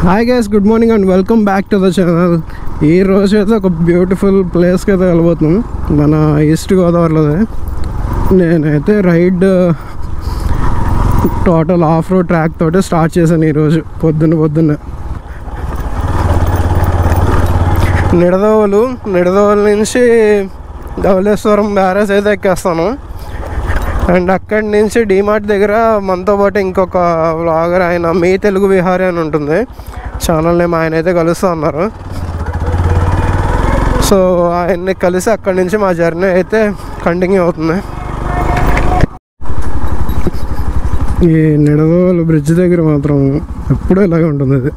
Hi guys, good morning and welcome back to the channel. ఈ రోజు అయితే ఒక బ్యూటిఫుల్ ప్లేస్కి అయితే వెళ్ళబోతున్నాం, మన ఈస్ట్ గోదావరిలోదే. నేనైతే ride total off road track తోటి స్టార్ట్ చేశాను ఈరోజు పొద్దున్న నిడదవోలు నుంచి ధవళేశ్వరం బ్యారేజ్ అయితే ఎక్కేస్తాను. అండ్ అక్కడి నుంచి డిమార్ట్ దగ్గర మనతో పాటు ఇంకొక వ్లాగర్, ఆయన మీ తెలుగు విహారీ అని ఉంటుంది ఛానల్ నేమ్, ఆయన అయితే కలుస్తూ ఉన్నారు. సో ఆయన్ని కలిసి అక్కడి నుంచి మా జర్నీ అయితే కంటిన్యూ అవుతుంది. ఈ నిడదవోలు బ్రిడ్జ్ దగ్గర మాత్రం ఎప్పుడూ ఇలాగే ఉంటుంది. అది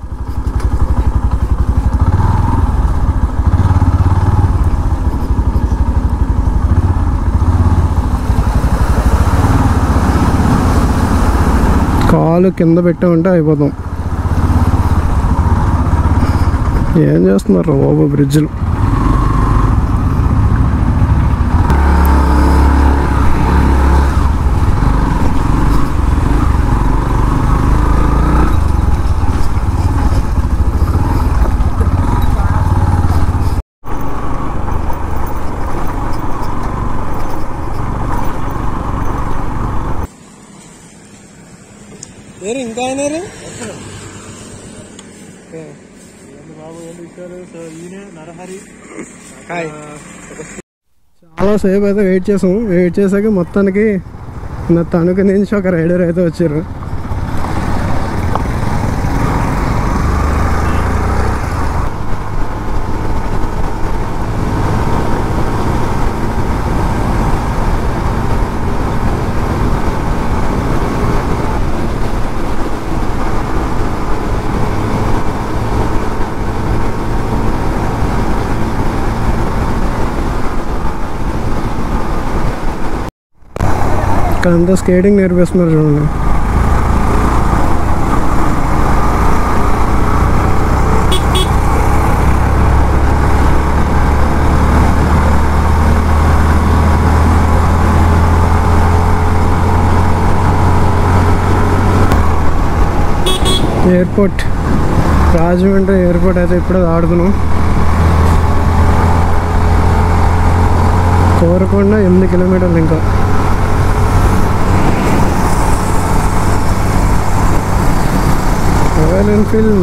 కాలు కింద పెట్టామంటే అయిపోతాం. ఏం చేస్తున్నారు బాబు బ్రిడ్జ్లు. ఇంకా చాలా సేపు అయితే వెయిట్ చేసాక మొత్తానికి నా తణుకు నుంచి ఒక రైడర్ అయితే వచ్చారు. అంతా స్కేటింగ్ నేర్పిస్తున్నారు చూడండి. ఎయిర్పోర్ట్, రాజమండ్రి ఎయిర్పోర్ట్ అయితే ఇప్పుడే ఆడుతున్నాం. కోరకొండ 8 కిలోమీటర్లు ఇంకా. రాయల్ ఎన్ఫీల్డ్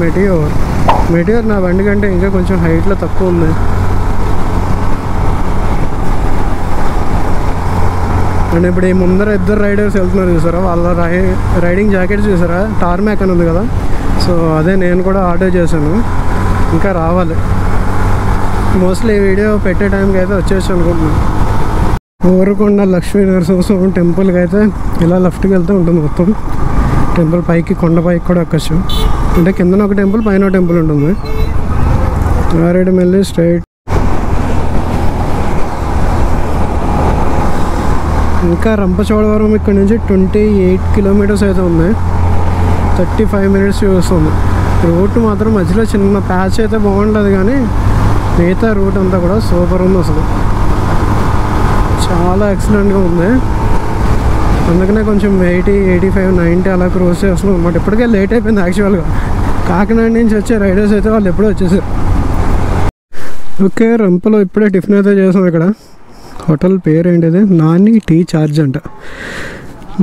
మెటియోర్ నా బండి కంటే ఇంకా కొంచెం హైట్లో తక్కువ ఉంది. అండ్ ఇప్పుడు ఈ ముందర ఇద్దరు రైడర్స్ వెళ్తున్నారు చూసారా, వాళ్ళ రైడింగ్ జాకెట్స్ చూసారా, టార్మాక్ అని ఉంది కదా. సో అదే నేను కూడా ఆర్డర్ చేశాను, ఇంకా రావాలి. మోస్ట్లీ ఈ వీడియో పెట్టే టైంకి అయితే వచ్చేసి అనుకుంటున్నాను. కోరకొండ లక్ష్మీ నరసింహస్వామి టెంపుల్కి అయితే ఇలా లెఫ్ట్కి వెళ్తూ ఉంటుంది. మొత్తం టెంపుల్ పైకి, కొండ పైకి కూడా ఎక్కొచ్చు. అంటే కిందన ఒక టెంపుల్, పైన ఒక టెంపుల్ ఉంటుంది. మారేడుమిల్లి స్ట్రైట్. ఇంకా రంపచోడవరం ఇక్కడ నుంచి 28 కిలోమీటర్స్ అయితే ఉంది. 35 మినిట్స్ చూస్తుంది. రూట్ మాత్రం మధ్యలో చిన్న ప్యాచ్ అయితే బాగుంటుంది, కానీ మిగతా రూట్ అంతా కూడా సూపర్ ఉంది. అసలు చాలా ఎక్సలెంట్గా ఉంది. అందుకనే కొంచెం 80, 85, 90 అలా క్రోస్ చేస్తున్నాం అన్నమాట. ఇప్పటికే లేట్ అయిపోయింది యాక్చువల్గా. కాకినాడ నుంచి వచ్చే రైడర్స్ అయితే వాళ్ళు ఎప్పుడూ వచ్చేసారు. ఓకే, రంపలో ఇప్పుడే టిఫిన్ అయితే చేసాం. ఇక్కడ హోటల్ పేరు ఏంటిది, నాని టీ చార్జ్ అంట.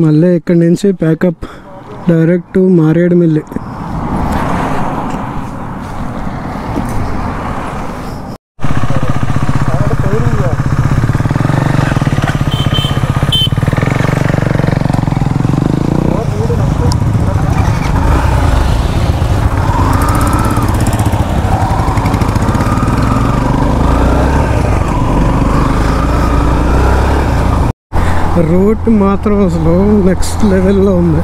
మళ్ళీ ఇక్కడి నుంచి pack up direct to Maredumilli. Route మాత్రం అసలు నెక్స్ట్ లెవెల్లో ఉంది.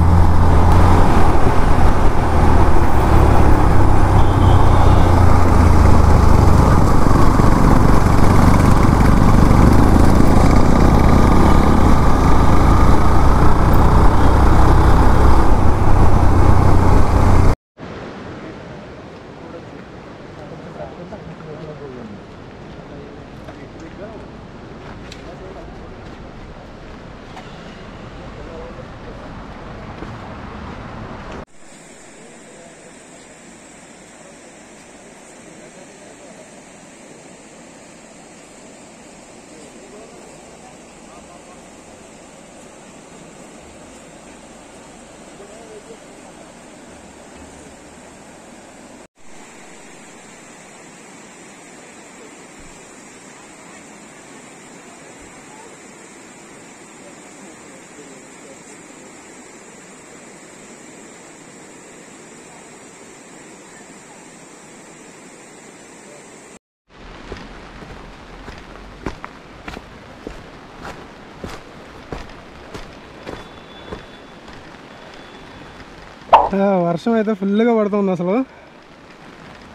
వర్షం అయితే ఫుల్గా పడుతుంది అసలు.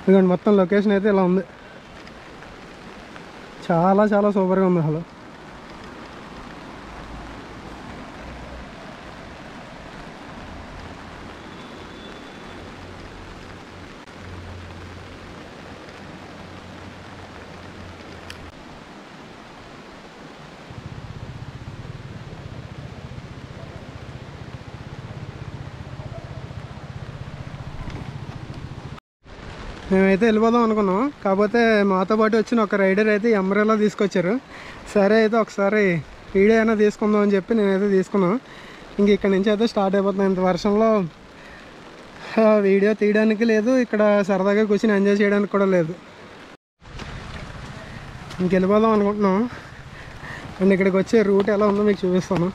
ఇదిగోండి మొత్తం లొకేషన్ అయితే ఇలా ఉంది. చాలా చాలా సూపర్గా ఉంది అసలు. మేమైతే వెళ్ళిపోదాం అనుకున్నాం, కాకపోతే మాతో పాటు వచ్చిన ఒక రైడర్ అయితే అంబ్రెల్లా తీసుకొచ్చారు. సరే అయితే ఒకసారి వీడియో అయినా తీసుకుందాం అని చెప్పి నేనైతే తీసుకున్నాను. ఇంక ఇక్కడ నుంచి అయితే స్టార్ట్ అయిపోతున్నాను. ఇంత వర్షంలో వీడియో తీయడానికి లేదు, ఇక్కడ సరదాగా కూర్చొని ఎంజాయ్ చేయడానికి కూడా లేదు. ఇంక వెళ్ళిపోదాం అనుకుంటున్నాం. అండ్ ఇక్కడికి వచ్చే రూట్ ఎలా ఉందో మీకు చూపిస్తాను.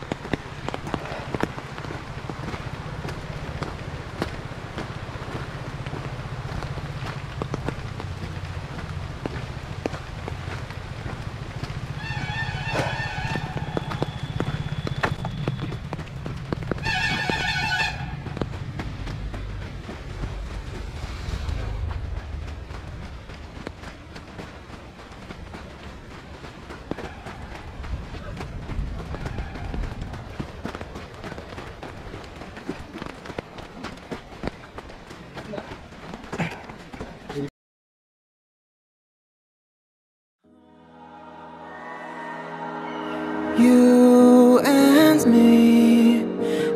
You and me,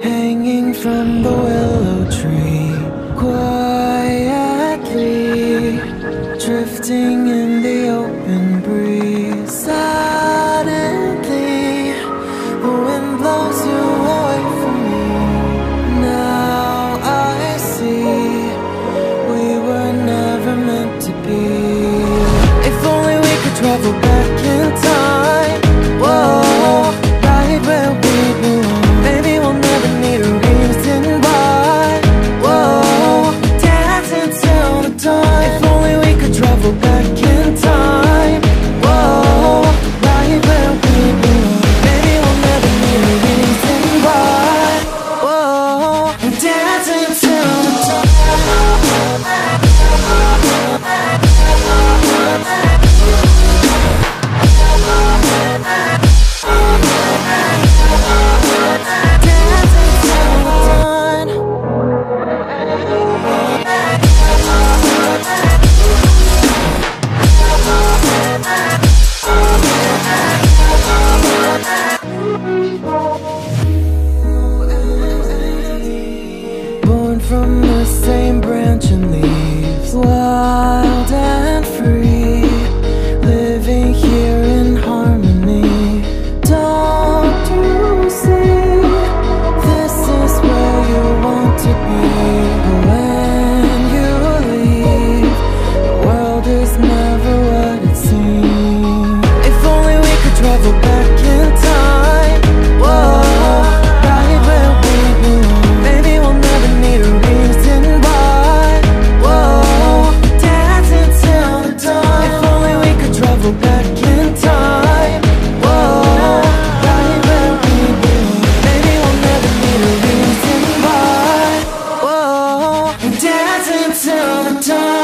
hanging from the willow tree, quietly drifting in the open breeze. Suddenly, the wind blows you away from me. Now I see we were never meant to be. If only we could travel back in time. Whoa, right where we belong. Maybe we'll never need a reason why. Whoa, dancing till the dawn. If only we could travel back in time. Whoa, right where we belong. Maybe we'll never need a reason why. Whoa, dancing till the dawn. Born from the same branch and leaves, wild and free, living here in harmony. Don't you see, this is where you want to be. But when you leave, the world is never what it seems. If only we could travel back in time. Whoa, right where we belong. Maybe we'll never need a reason why. Whoa, dancing till the dawn. If only we could travel back in time. Whoa, right where we belong. Maybe we'll never need a reason why. Whoa, dancing till the dawn.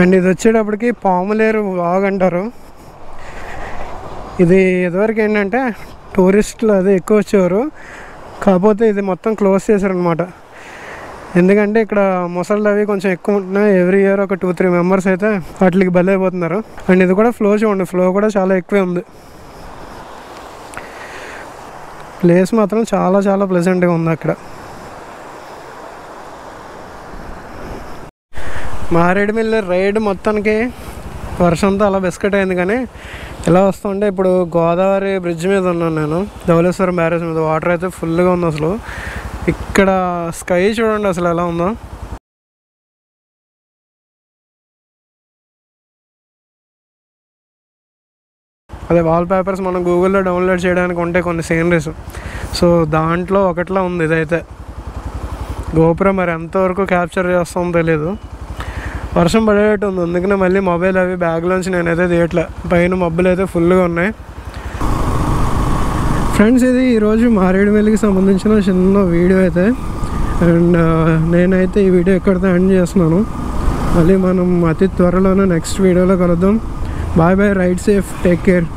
And ఇది వచ్చేటప్పటికి పాములేరు వాగ్ అంటారు. ఇది ఇదివరకు ఏంటంటే టూరిస్టులు అదే ఎక్కువ వచ్చేవారు, కాకపోతే ఇది మొత్తం క్లోజ్ చేశారనమాట. ఎందుకంటే ఇక్కడ మొసళ్ళు అవి కొంచెం ఎక్కువ ఉంటున్నాయి. ఎవ్రీ ఇయర్ ఒక 2-3 మెంబర్స్ అయితే వాటికి బలైపోతున్నారు. అండ్ ఇది కూడా ఫ్లో చూడండి, ఫ్లో కూడా చాలా ఎక్కువే ఉంది. ప్లేస్ మాత్రం చాలా చాలా ప్లెజెంట్గా ఉంది అక్కడ. మారేడుమిల్లి రైడ్ మొత్తానికి వర్షంతో అలా బిస్కెట్ అయింది, కానీ ఇలా వస్తుంటే ఇప్పుడు గోదావరి బ్రిడ్జ్ మీద ఉన్నాను నేను, ధవళేశ్వరం బ్యారేజ్ మీద. వాటర్ అయితే ఫుల్గా ఉంది అసలు. ఇక్కడ స్కై చూడండి అసలు ఎలా ఉందో. అదే వాల్పేపర్స్ మనం గూగుల్లో డౌన్లోడ్ చేయడానికి ఉంటే కొన్ని సీనరీస్. సో దాంట్లో ఒకట్లా ఉంది ఇదైతే. గోపురం మరి ఎంతవరకు క్యాప్చర్ చేస్తామో తెలియదు. వర్షం పడేటట్టు ఉంది, అందుకనే మళ్ళీ మొబైల్ అవి బ్యాగ్లోంచి నేనైతే తీయట్లే. పైన మబ్బులు అయితే ఫుల్గా ఉన్నాయి. ఫ్రెండ్స్, ఇది ఈరోజు మారేడుమిల్లికి సంబంధించిన చిన్న వీడియో అయితే. అండ్ నేనైతే ఈ వీడియో ఎక్కడితో ఎండ్ చేస్తున్నాను. మళ్ళీ మనం అతి త్వరలోనే నెక్స్ట్ వీడియోలో కలుద్దాం. Bye bye, ride safe, take care.